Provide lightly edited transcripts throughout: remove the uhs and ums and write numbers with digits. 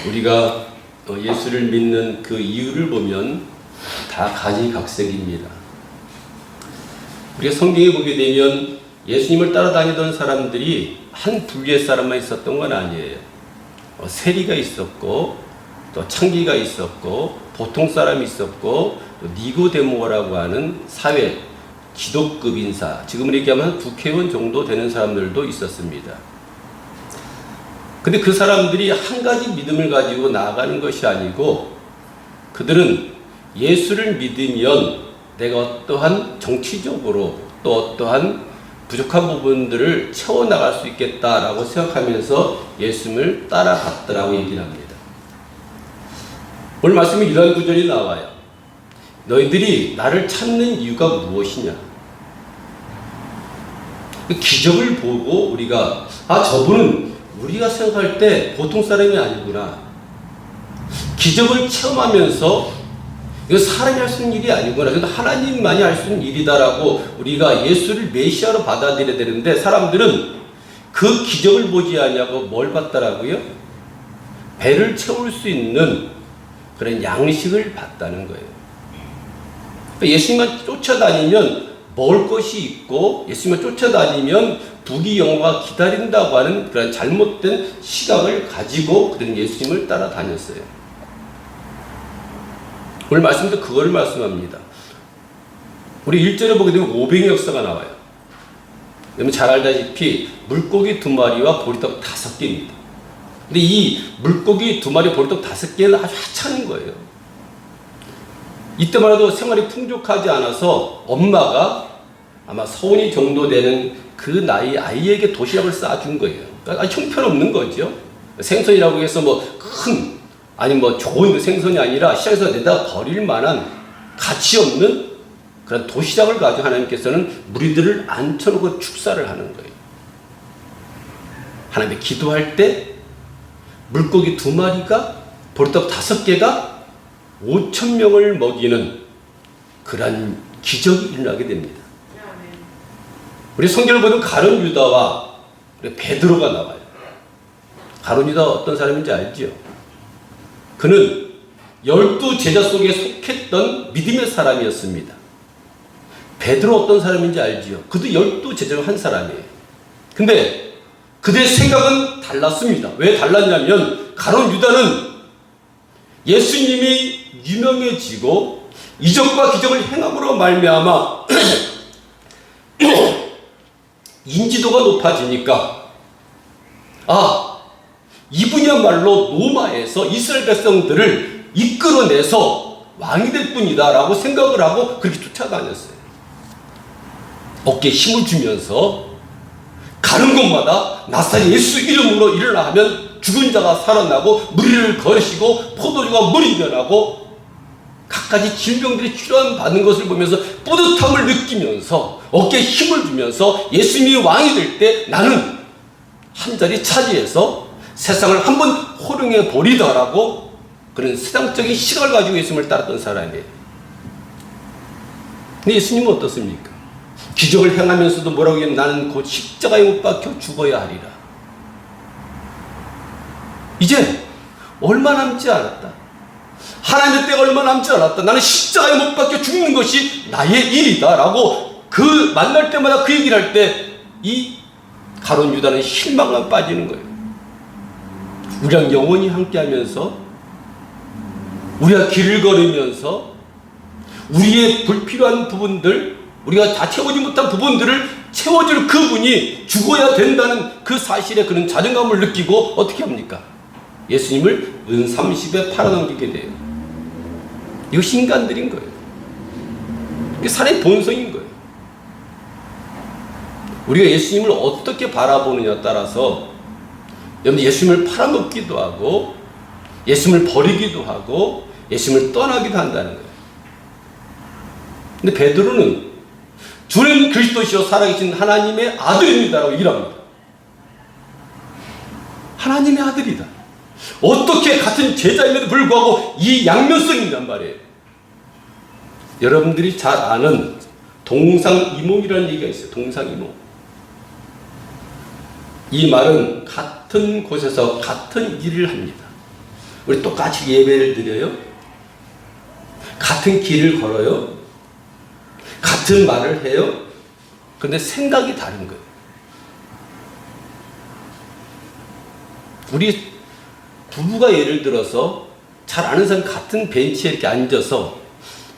우리가 예수를 믿는 그 이유를 보면 다 가지각색입니다. 우리가 성경에 보게 되면 예수님을 따라다니던 사람들이 한 부류의 사람만 있었던 건 아니에요. 세리가 있었고, 또 창기가 있었고, 보통 사람이 있었고, 또 니고데모라고 하는 사회 지도급 인사, 지금으로 얘기하면 국회의원 정도 되는 사람들도 있었습니다. 근데 그 사람들이 한 가지 믿음을 가지고 나아가는 것이 아니고, 그들은 예수를 믿으면 내가 어떠한 정치적으로 또 어떠한 부족한 부분들을 채워나갈 수 있겠다라고 생각하면서 예수님을 따라갔더라고 얘기를 합니다. 오늘 말씀에 이러한 구절이 나와요. 너희들이 나를 찾는 이유가 무엇이냐? 기적을 보고 우리가 저분은 우리가 생각할 때 보통 사람이 아니구나. 기적을 체험하면서 이거 사람이 할 수 있는 일이 아니구나. 그래도 하나님만이 할 수 있는 일이다라고 우리가 예수를 메시아로 받아들여야 되는데, 사람들은 그 기적을 보지 않냐고 뭘 봤더라고요? 배를 채울 수 있는 그런 양식을 봤다는 거예요. 예수님만 쫓아다니면 먹을 것이 있고, 예수님만 쫓아다니면 부귀 영화가 기다린다고 하는 그런 잘못된 시각을 가지고 그들은 예수님을 따라다녔어요. 오늘 말씀도 그거를 말씀합니다. 우리 1절에 보게 되면 오병의 역사가 나와요. 여러분 잘 알다시피 물고기 2마리와 보리떡 5개입니다. 근데 이 물고기 2마리, 보리떡 5개는 아주 하찮은 거예요. 이때만 해도 생활이 풍족하지 않아서 엄마가 아마 서운이 정도 되는 그 나이 아이에게 도시락을 싸준 거예요. 그러니까 형편없는 거죠. 생선이라고 해서 좋은 생선이 아니라 시장에서 내다 버릴 만한 가치 없는 그런 도시락을 가지고 하나님께서는 무리들을 앉혀놓고 축사를 하는 거예요. 하나님께 기도할 때 물고기 2마리가 보리떡 5개가 5,000명을 먹이는 그런 기적이 일어나게 됩니다. 우리 성경을 보면 가룟 유다와 베드로가 나와요. 가룟 유다가 어떤 사람인지 알죠? 그는 12 제자 속에 속했던 믿음의 사람이었습니다. 베드로 어떤 사람인지 알지요? 그도 12 제자 중 한 사람이에요. 근데 그들의 생각은 달랐습니다. 왜 달랐냐면, 가룟 유다는 예수님이 유명해지고 이적과 기적을 행함으로 말미암아 인지도가 높아지니까, 이분이야말로 로마에서 이스라엘 백성들을 이끌어내서 왕이 될 뿐이다 라고 생각을 하고 그렇게 쫓아다녔어요. 어깨에 힘을 주면서 가는 곳마다 나사렛 예수 이름으로 일어나 하면 죽은 자가 살아나고 무리를 거시고 포도주가 물이 변하고 갖가지 질병들이 치료받는 것을 보면서 뿌듯함을 느끼면서 어깨에 힘을 주면서 예수님이 왕이 될 때 나는 한 자리 차지해서 세상을 한번 호령해 버리더라고 그런 세상적인 시각을 가지고 예수님을 따랐던 사람이에요. 근데 예수님은 어떻습니까? 기적을 행하면서도 뭐라고 하냐면 나는 곧 십자가에 못 박혀 죽어야 하리라. 이제 얼마 남지 않았다. 하나님의 때가 얼마 남지 않았다. 나는 십자가에 못 박혀 죽는 것이 나의 일이다 라고 그 만날 때마다 그 얘기를 할 때 이 가룟 유다는 실망만 빠지는 거예요. 우리랑 영원히 함께하면서, 우리가 길을 걸으면서 우리의 불필요한 부분들, 우리가 다 채우지 못한 부분들을 채워줄 그분이 죽어야 된다는 그 사실에 그런 자존감을 느끼고 어떻게 합니까? 예수님을 은 30에 팔아넘기게 돼요. 이것이 인간들인 거예요. 이게 사람의 본성인 거예요. 우리가 예수님을 어떻게 바라보느냐에 따라서 여러분 예수님을 팔아먹기도 하고 예수님을 버리기도 하고 예수님을 떠나기도 한다는 거예요. 근데 베드로는 주는 그리스도시요 살아계신 하나님의 아들입니다라고 얘기합니다. 하나님의 아들이다. 어떻게 같은 제자임에도 불구하고 이 양면성이 있단 말이에요. 여러분들이 잘 아는 동상이몽이라는 얘기가 있어요. 동상이몽. 이 말은 같은 곳에서 같은 일을 합니다. 우리 똑같이 예배를 드려요? 같은 길을 걸어요? 같은 말을 해요? 근데 생각이 다른 거예요. 우리 부부가 예를 들어서 잘 아는 사람 같은 벤치에 이렇게 앉아서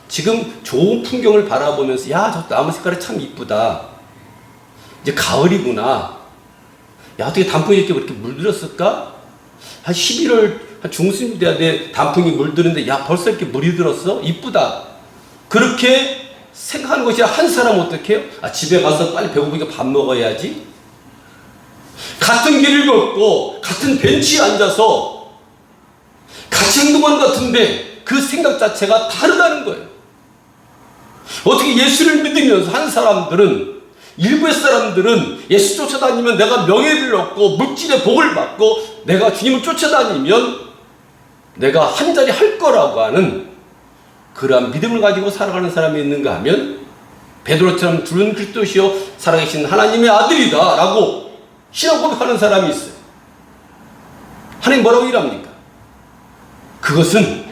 지금 좋은 풍경을 바라보면서 야, 저 나무 색깔이 참 이쁘다. 이제 가을이구나. 야, 어떻게 단풍이 이렇게 그렇게 물들었을까? 한 11월 한 중순이 돼야 돼. 단풍이 물드는데 야, 벌써 이렇게 물이 들었어? 이쁘다. 그렇게 생각하는 것이 한 사람은 어떻게 해요? 아, 집에 가서 빨리 배고프니까 밥 먹어야지. 같은 길을 걷고 같은 벤치에 앉아서 같이 행동하는 것 같은데 그 생각 자체가 다르다는 거예요. 어떻게 예수를 믿으면서 한 사람들은, 일부의 사람들은 예수 쫓아다니면 내가 명예를 얻고 물질의 복을 받고 내가 주님을 쫓아다니면 내가 한 자리 할 거라고 하는 그러한 믿음을 가지고 살아가는 사람이 있는가 하면 베드로처럼 주는 그리스도시요 살아계신 하나님의 아들이다 라고 신앙 고백하는 사람이 있어요. 하나님 뭐라고 일합니까? 그것은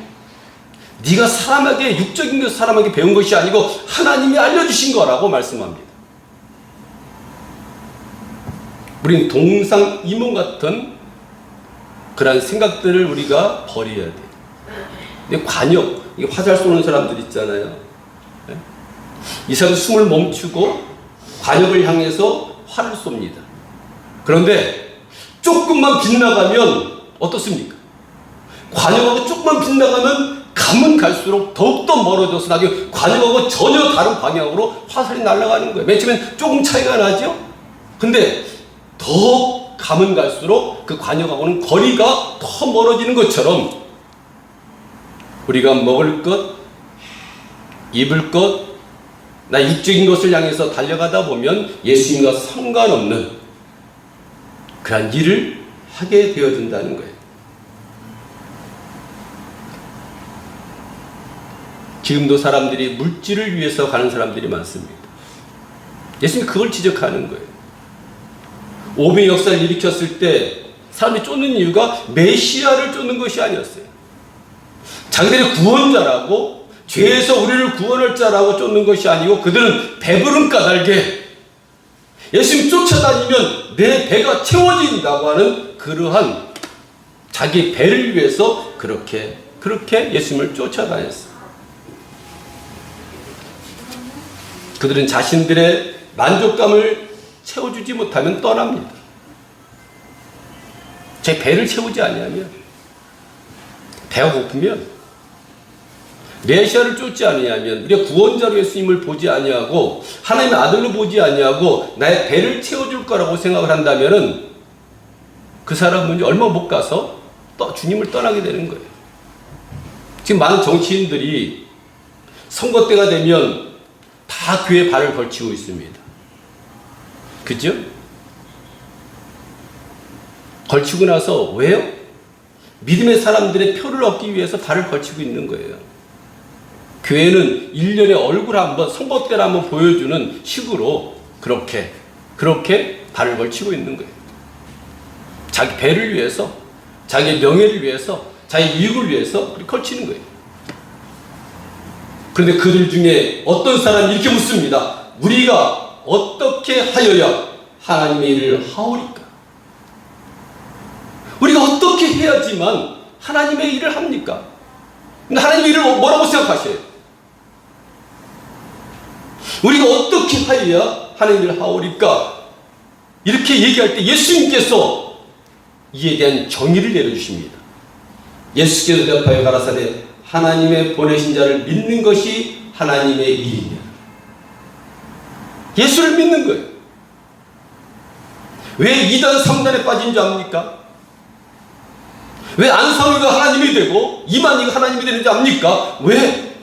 네가 사람에게, 육적인 것 사람에게 배운 것이 아니고 하나님이 알려주신 거라고 말씀합니다. 우리는 동상이몽 같은 그런 생각들을 우리가 버려야 돼요. 근데 관역, 이게 화살 쏘는 사람들 있잖아요. 이 사람은 숨을 멈추고 관역을 향해서 활을 쏩니다. 그런데 조금만 빗나가면 어떻습니까? 관역하고 조금만 빗나가면 가면 갈수록 더욱더 멀어져서 나중에 관역하고 전혀 다른 방향으로 화살이 날아가는 거예요. 맨 처음엔 조금 차이가 나죠? 근데 더 가면 갈수록 그 관역하고는 거리가 더 멀어지는 것처럼 우리가 먹을 것, 입을 것, 나 육적인 것을 향해서 달려가다 보면 예수님과 상관없는 그런 일을 하게 되어진다는 거예요. 지금도 사람들이 물질을 위해서 가는 사람들이 많습니다. 예수님이 그걸 지적하는 거예요. 오병 역사를 일으켰을 때 사람들이 쫓는 이유가 메시아를 쫓는 것이 아니었어요. 자기들이 구원자라고, 죄에서 우리를 구원할 자라고 쫓는 것이 아니고 그들은 배부른 까닭에 예수님 쫓아다니면 내 배가 채워진다고 하는 그러한 자기 배를 위해서 그렇게 예수님을 쫓아다녔어요. 그들은 자신들의 만족감을 채워주지 못하면 떠납니다. 제 배를 채우지 아니하면, 배가 고프면, 메시아를 쫓지 아니하면, 우리가 구원자로 예수님을 보지 아니하고 하나님의 아들로 보지 아니하고 나의 배를 채워줄 거라고 생각을 한다면은 그 사람은 얼마 못 가서 주님을 떠나게 되는 거예요. 지금 많은 정치인들이 선거 때가 되면 다 교회에 발을 걸치고 있습니다. 그죠? 걸치고 나서 왜요? 믿음의 사람들의 표를 얻기 위해서 발을 걸치고 있는 거예요. 교회는 1년에 얼굴 한번, 선거 때를 한번 보여주는 식으로 그렇게 발을 걸치고 있는 거예요. 자기 배를 위해서, 자기 명예를 위해서, 자기 이익을 위해서 그렇게 걸치는 거예요. 그런데 그들 중에 어떤 사람이 이렇게 묻습니다. 우리가 어떻게 하여야 하나님의 일을 하오리까? 우리가 어떻게 해야지만 하나님의 일을 합니까? 근데 하나님의 일을 뭐라고 생각하셔요? 우리가 어떻게 하여야 하나님의 일을 하오리까? 이렇게 얘기할 때 예수님께서 이에 대한 정의를 내려주십니다. 예수께서 대답하여 가라사대 하나님의 보내신 자를 믿는 것이 하나님의 일이냐. 예수를 믿는 거예요. 왜 2단 3단에 빠진 줄 압니까? 왜 안상우가 하나님이 되고 이만희가 하나님이 되는지 압니까? 왜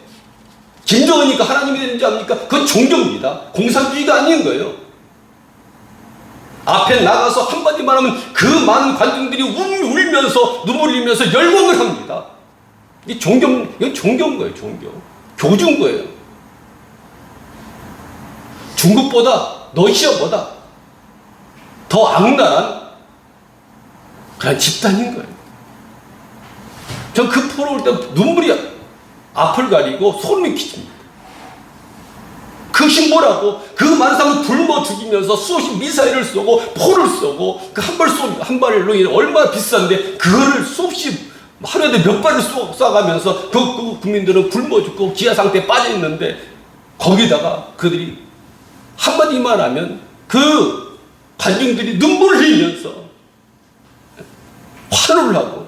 김정은이가 하나님이 되는지 압니까? 그건 종교입니다. 공산주의가 아닌 거예요. 앞에 나가서 한마디만 하면 그 많은 관중들이 울면서 눈물 흘리면서 열광을 합니다. 이건 종교인 거예요. 교주인 거예요. 중국보다, 러시아보다 더 악랄한 그런 집단인 거예요. 전 그 포로 올 때 눈물이 앞을 가리고 소름이 끼칩니다. 그것이 뭐라고? 그 많은 사람을 굶어 죽이면서 수없이 미사일을 쏘고 포를 쏘고 그 한 발로 인해 얼마나 비싼데 그거를 수없이 하루에 몇 발을 쏴가면서 그 국민들은 굶어 죽고 기아 상태에 빠져 있는데 거기다가 그들이 한마디만 하면 그 관중들이 눈물을 흘리면서 환호를 하고,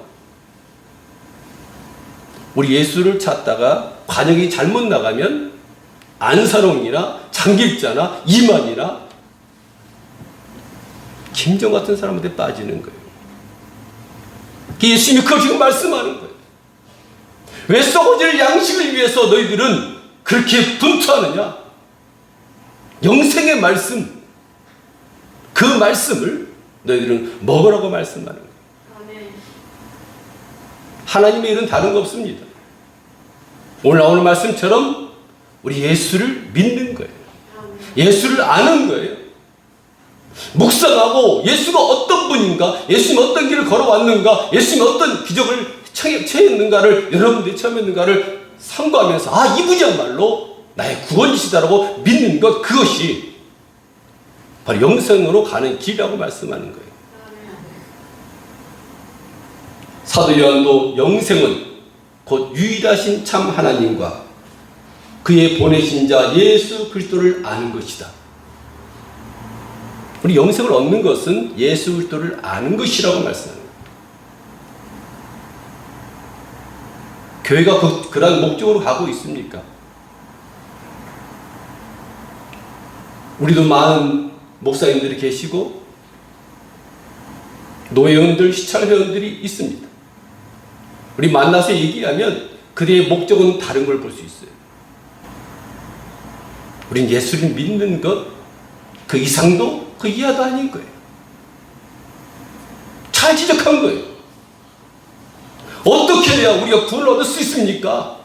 우리 예수를 찾다가 관역이 잘못 나가면 안사롱이나 장길자나 이만이나 김정 같은 사람한테 빠지는 거예요. 예수님이 그걸 지금 말씀하는 거예요. 왜 썩어질 양식을 위해서 너희들은 그렇게 분투하느냐? 영생의 말씀, 그 말씀을 너희들은 먹으라고 말씀하는 거예요. 하나님의 일은 다른 거 없습니다. 오늘 나오는 말씀처럼 우리 예수를 믿는 거예요. 예수를 아는 거예요. 묵상하고 예수가 어떤 분인가, 예수님 어떤 길을 걸어왔는가, 예수님 어떤 기적을 체했는가를, 여러분들이 체험했는가를 상고하면서 아, 이분이야말로 나의 구원이시다라고 믿는 것, 그것이 바로 영생으로 가는 길이라고 말씀하는 거예요. 사도 요한도 영생은 곧 유일하신 참 하나님과 그의 보내신 자 예수 그리스도를 아는 것이다. 우리 영생을 얻는 것은 예수 그리스도를 아는 것이라고 말씀합니다. 교회가 그런 목적으로 가고 있습니까? 우리도 많은 목사님들이 계시고 노회원들, 시찰회원들이 있습니다. 우리 만나서 얘기하면 그들의 목적은 다른 걸 볼 수 있어요. 우린 예수를 믿는 것, 그 이상도 그 이하도 아닌 거예요. 잘 지적한 거예요. 어떻게 해야 우리가 구원을 얻을 수 있습니까?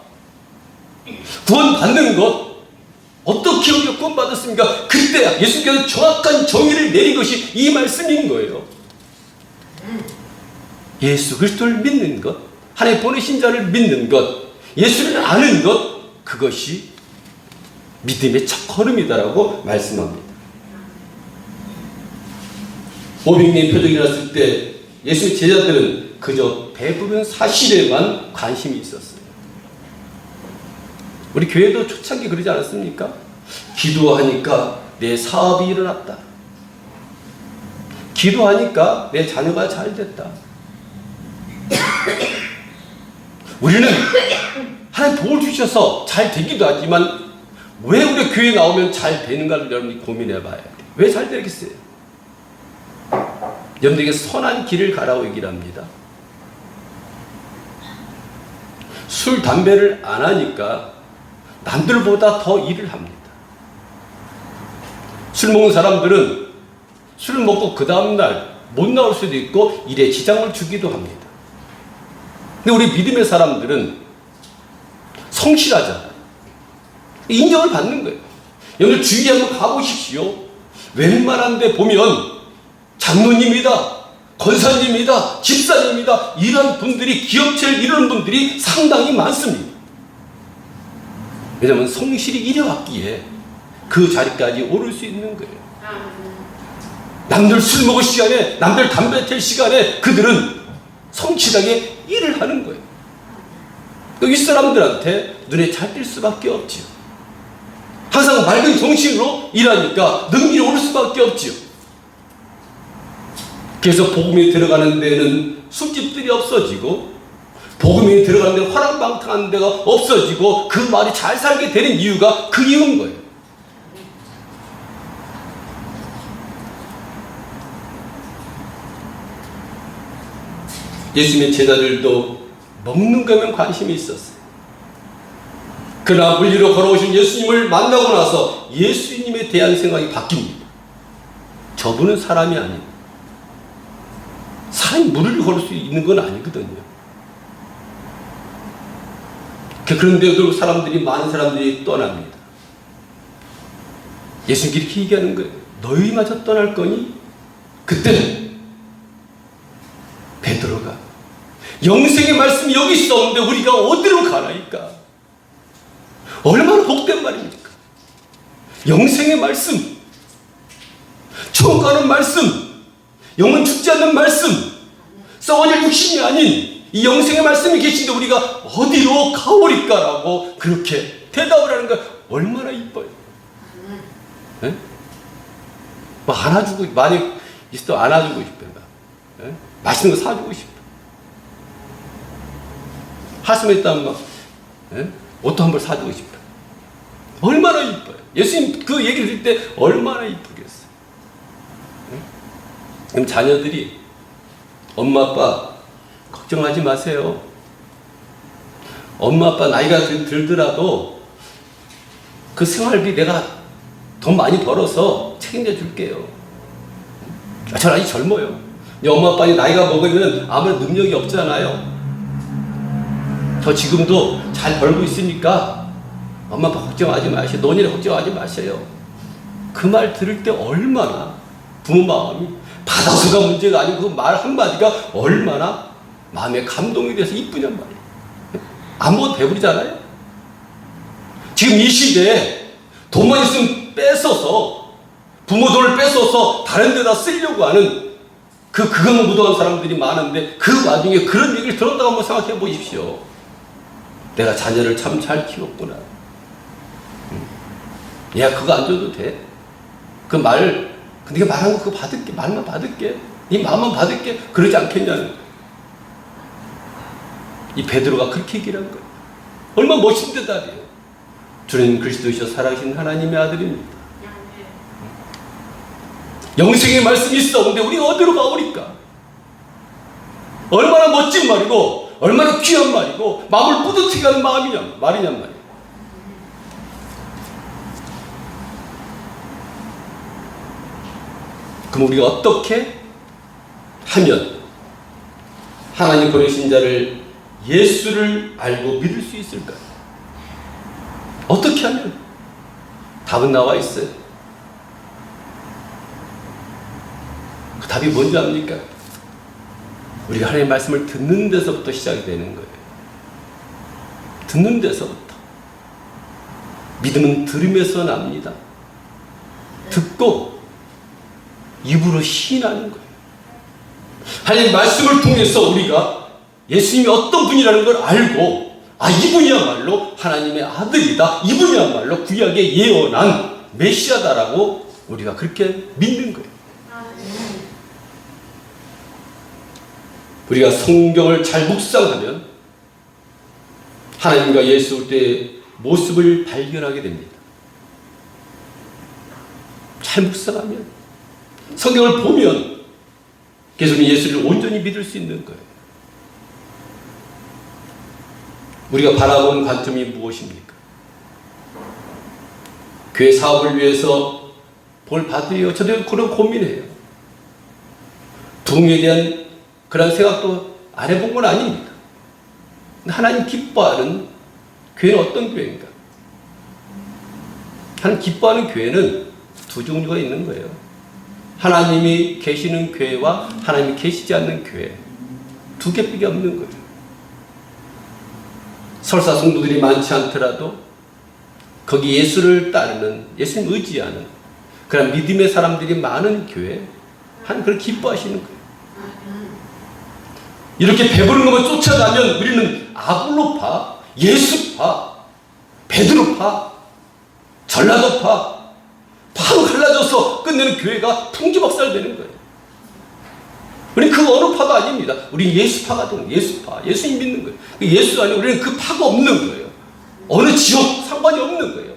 구원 받는 것, 어떻게 우리가 구원 받았습니까? 그때 예수께서 정확한 정의를 내린 것이 이 말씀인 거예요. 예수 그리스도를 믿는 것, 하나님 보내신 자를 믿는 것, 예수를 아는 것, 그것이 믿음의 첫걸음이다라고 말씀합니다. 500년 표적이 일어났을 때 예수의 제자들은 그저 배부른 사실에만 관심이 있었어요. 우리 교회도 초창기 그러지 않았습니까? 기도하니까 내 사업이 일어났다. 기도하니까 내 자녀가 잘 됐다. 우리는 하나님 복을 주셔서 잘 되기도 하지만 왜 우리 교회에 나오면 잘 되는가를 여러분이 고민해 봐야 돼요. 왜 잘 되겠어요? 여러분에게 선한 길을 가라고 얘기를 합니다. 술, 담배를 안 하니까 남들보다 더 일을 합니다. 술 먹는 사람들은 술을 먹고 그 다음날 못 나올 수도 있고 일에 지장을 주기도 합니다. 근데 우리 믿음의 사람들은 성실하잖아요. 인정을 받는 거예요. 여러분 주위에 한번 가보십시오. 웬만한 데 보면 장로님이다, 권사님이다, 집사님이다, 이런 분들이, 기업체를 이루는 분들이 상당히 많습니다. 왜냐하면 성실히 일해왔기에 그 자리까지 오를 수 있는 거예요. 남들 술 먹을 시간에, 남들 담배 tel 시간에 그들은 성실하게 일을 하는 거예요. 윗사람들한테 눈에 잘 띌 수밖에 없지요. 항상 맑은 정신으로 일하니까 능률이 오를 수밖에 없지요. 그래서 복음이 들어가는 데는 술집들이 없어지고, 복음이 들어가는 데는 화랑방탕한 데가 없어지고, 그 말이 잘 살게 되는 이유가 그 이유인 거예요. 예수님의 제자들도 먹는 거면 관심이 있었어요. 그러나 물리로 걸어오신 예수님을 만나고 나서 예수님에 대한 생각이 바뀝니다. 저분은 사람이 아닙니다. 사람이 물을 걸을 수 있는 건 아니거든요. 그런데도 사람들이, 많은 사람들이 떠납니다. 예수님께 이렇게 얘기하는 거예요. 너희마저 떠날 거니? 그때 베드로가 영생의 말씀이 여기 있었는데 우리가 어디로 가나이까? 얼마나 복된 말입니까? 영생의 말씀, 천국 가는 말씀, 영원 죽지 않는 말씀, 썩어질 육신이 아닌 이 영생의 말씀이 계신데 우리가 어디로 가오리까라고 그렇게 대답을 하는 거 얼마나 이뻐요. 네? 뭐 안아주고, 많이 있어도 안아주고 싶어요. 네? 맛있는 거 사주고 싶어요. 하스면 있다면 막 네? 옷도 한 벌 사주고 싶어요. 얼마나 이뻐요. 예수님 그 얘기를 들을 때 얼마나 이쁘겠어요. 네? 그럼 자녀들이 엄마 아빠 걱정하지 마세요. 엄마 아빠 나이가 들더라도 그 생활비 내가 돈 많이 벌어서 책임져 줄게요. 전 아직 젊어요. 엄마 아빠는 나이가 먹으면 아무런 능력이 없잖아요. 저 지금도 잘 벌고 있으니까 엄마 아빠 걱정하지 마세요. 노년에 걱정하지 마세요. 그 말 들을 때 얼마나 부모 마음이 받아서가 문제가 아니고 그 말 한마디가 얼마나 마음에 감동이 돼서 이쁘냔 말이에요. 안 먹어도 배부르잖아요. 지금 이 시대에 돈만 있으면 뺏어서 부모 돈을 뺏어서 다른 데다 쓰려고 하는 그 극악무도한 사람들이 많은데 그 와중에 그런 얘기를 들었다고 한번 생각해 보십시오. 내가 자녀를 참 잘 키웠구나. 야, 그거 안 줘도 돼. 그 말, 네가 말한 거 그거 받을게. 말만 받을게. 네 마음만 받을게. 그러지 않겠냐는 거예요. 이 베드로가 그렇게 얘기를 한 거예요. 얼마나 멋진 대답이에요. 주는 그리스도이셔 살아계신 하나님의 아들입니다. 영생의 말씀이 있어. 근데 우리가 어디로 가오리까? 얼마나 멋진 말이고 얼마나 귀한 말이고 마음을 뿌듯하게 하는 말이냔 말이에요. 그럼 우리가 어떻게 하면 하나님 보내신 자를 예수를 알고 믿을 수 있을까요? 어떻게 하면? 답은 나와 있어요. 그 답이 뭔지 압니까? 우리가 하나님의 말씀을 듣는 데서부터 시작이 되는 거예요. 듣는 데서부터. 믿음은 들음에서 납니다. 듣고 입으로 시인하는 거예요. 하나님 말씀을 통해서 우리가 예수님이 어떤 분이라는 걸 알고 이분이야말로 하나님의 아들이다. 이분이야말로 구약에 예언한 메시아다라고 우리가 그렇게 믿는 거예요. 우리가 성경을 잘 묵상하면 하나님과 예수 때의 모습을 발견하게 됩니다. 잘 묵상하면 성경을 보면 계속 예수를 온전히 믿을 수 있는 거예요. 우리가 바라보는 관점이 무엇입니까? 교회 사업을 위해서 뭘 받으려 저도 그런 고민해요. 부흥에 대한 그런 생각도 안 해본 건 아닙니다. 하나님 기뻐하는 교회는 어떤 교회인가? 하나님 기뻐하는 교회는 두 종류가 있는 거예요. 하나님이 계시는 교회와 하나님이 계시지 않는 교회. 두 개밖에 없는 거예요. 설사 성도들이 많지 않더라도 거기 예수를 따르는, 예수님 의지하는 그런 믿음의 사람들이 많은 교회, 하나님 그걸 기뻐하시는 거예요. 이렇게 배부른 것만 쫓아가면 우리는 아볼로파, 예수파, 베드로파, 전라도파, 파로 갈라져서 끝내는 교회가 풍지박살되는 거예요. 우리는 그 어느 파도 아닙니다. 우리는 예수파가 되는 거예요. 예수파, 예수님 믿는 거예요. 예수 아니고 우리는 그 파가 없는 거예요. 어느 지역 상관이 없는 거예요.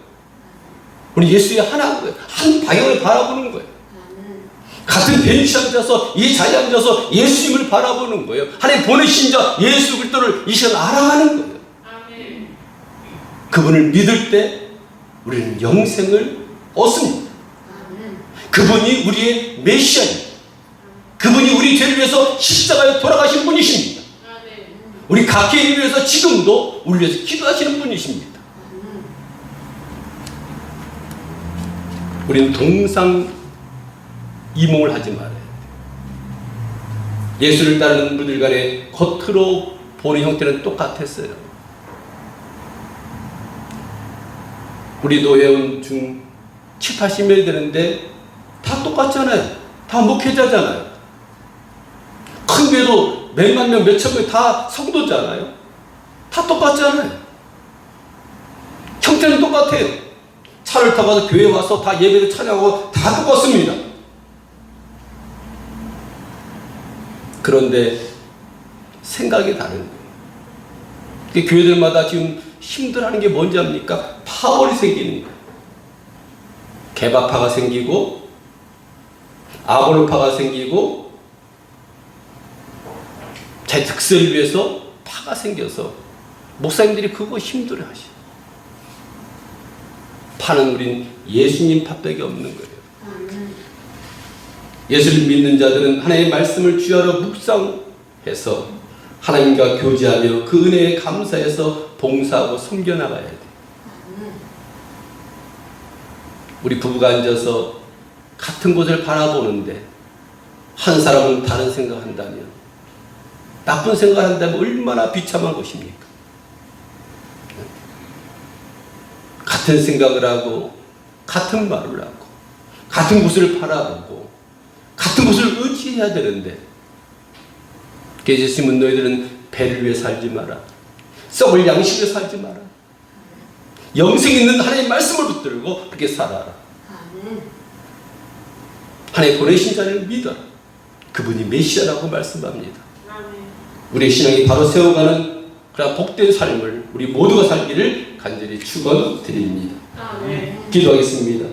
우리는 예수의 하나인 거예요. 한 방향을 바라보는 거예요. 같은 벤치에 앉아서 이 자리에 앉아서 예수님을 바라보는 거예요. 하나님 보내신 자 예수 그리스도를 이 시간 알아가는 거예요. 그분을 믿을 때 우리는 영생을 얻습니다. 그분이 우리의 메시아입니다. 그분이 우리 죄를 위해서 십자가에 돌아가신 분이십니다. 우리 각계를 위해서 지금도 우리 위해서 기도하시는 분이십니다. 우리는 동상이몽을 하지 말아야 돼요. 예수를 따르는 분들 간에 겉으로 보는 형태는 똑같았어요. 우리 노회원 중 7, 80명이 되는데 다 똑같잖아요. 다 목회자잖아요. 큰 교회도 몇만 명, 몇천 명 다 성도잖아요. 다 똑같잖아요. 형태는 똑같아요. 차를 타고 와서 교회 와서 다 예배를 찬양하고 다 똑같습니다. 그런데 생각이 다른 거예요. 교회들마다 지금 힘들어하는 게 뭔지 압니까? 파벌이 생기는 거예요. 개바파가 생기고 아볼로파가 생기고 제 득세를 위해서 파가 생겨서 목사님들이 그거 힘들어하시죠. 파는 우린 예수님 파밖에 없는 거예요. 예수를 믿는 자들은 하나님의 말씀을 주야로 묵상해서 하나님과 교제하며 그 은혜에 감사해서 봉사하고 섬겨나가야 돼요. 우리 부부가 앉아서 같은 곳을 바라보는데 한 사람은 다른 생각한다면, 나쁜 생각한다면 얼마나 비참한 것입니까? 같은 생각을 하고 같은 말을 하고 같은 곳을 바라보고 같은 곳을 의지해야 되는데, 예수님은 너희들은 배를 위해 살지 마라, 썩을 양식에 살지 마라, 영생 있는 하나님의 말씀을 붙들고 그렇게 살아라. 하나님 보내신 자를 믿어라. 그분이 메시아라고 말씀합니다. 우리의 신앙이 바로 세워가는 그런 복된 삶을 우리 모두가 살기를 간절히 축원드립니다. 기도하겠습니다.